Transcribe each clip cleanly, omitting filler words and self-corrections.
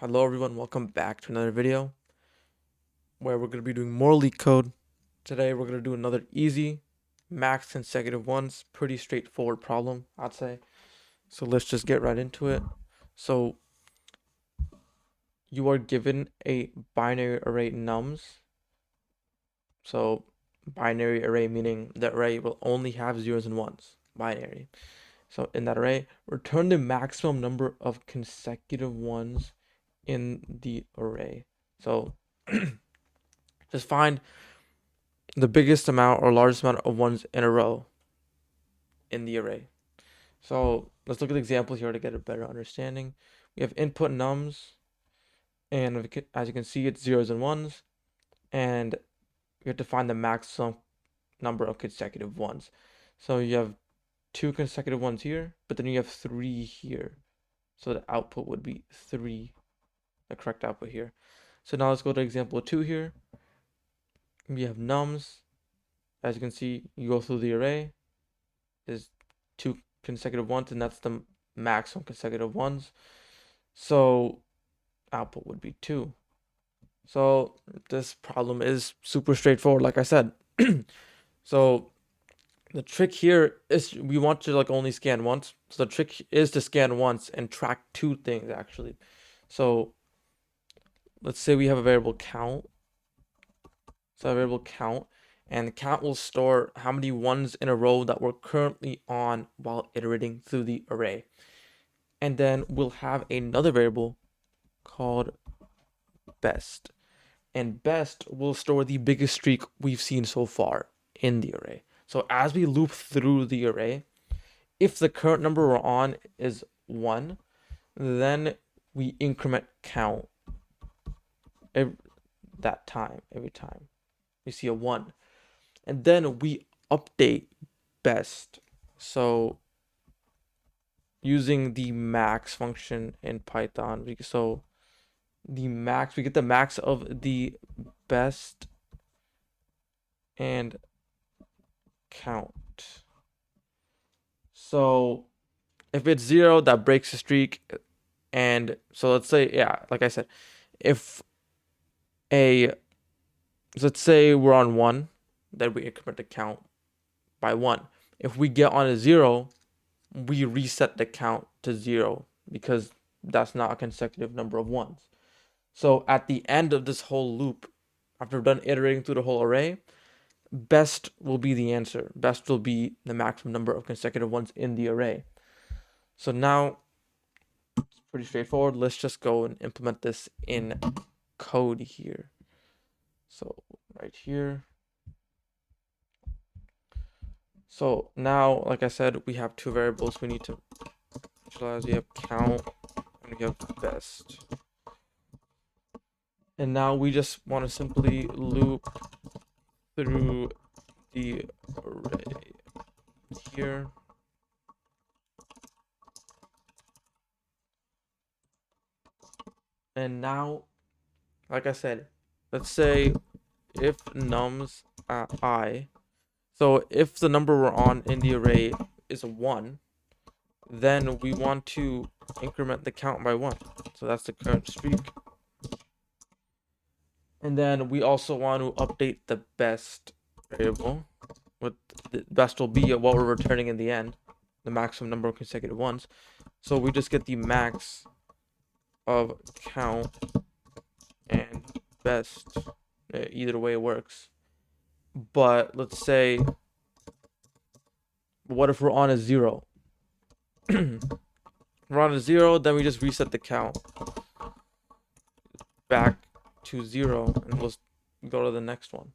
Hello everyone, welcome back to another video where we're going to be doing more Leetcode. Today we're going to do another easy max consecutive ones, pretty straightforward problem, I'd say. So let's just get right into it. So you are given a binary array nums. So binary array meaning the array will only have zeros and ones, binary. So in that array, return the maximum number of consecutive ones in the array. So just find the biggest amount or largest amount of ones in a row in the array. So let's look at examples here to get a better understanding. We have input nums, and as you can see, it's zeros and ones, and we have to find the maximum number of consecutive ones. So you have 2 consecutive ones here, but then you have 3 here. So the output would be 3, the correct output here. So now let's go to example 2 here. We have nums. As you can see, you go through the array. Is 2 consecutive ones, and that's the maximum consecutive ones. So output would be 2. So this problem is super straightforward, like I said. So the trick here is we want to only scan once. So the trick is to scan once and track 2 things actually. So let's say we have a variable count. So a variable count, and the count will store how many ones in a row that we're currently on while iterating through the array. And then we'll have another variable called best. And best will store the biggest streak we've seen so far in the array. So as we loop through the array, if the current number we're on is 1, then we increment count every time we see a 1. And then we update best. So using the max function in Python, we get the max of the best and count. So if it's 0, that breaks the streak. And so let's say, like I said, let's say we're on 1, then we increment the count by 1. If we get on a 0, we reset the count to 0 because that's not a consecutive number of ones. So at the end of this whole loop, after we're done iterating through the whole array, best will be the answer. Best will be the maximum number of consecutive ones in the array. So now it's pretty straightforward. Let's just go and implement this in code here. So right here. So now, like I said, we have 2 variables we need to initialize. We have count and we have best. And now we just want to simply loop through the array here. And now, like I said, let's say if nums at I, so if the number we're on in the array is 1, then we want to increment the count by 1. So that's the current streak. And then we also want to update the best variable. With the best will be what we're returning in the end, the maximum number of consecutive ones. So we just get the max of count and best. Either way works. But let's say, what if we're on a 0? We're on a 0, then we just reset the count back to 0, and we'll go to the next one.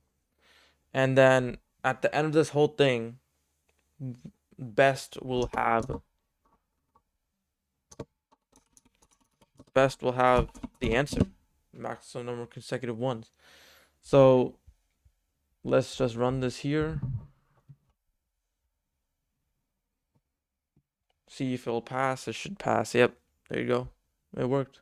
And then at the end of this whole thing, best will have the answer, maximum number of consecutive ones. So let's just run this here, see if it'll pass. It should pass. Yep, there you go, it worked.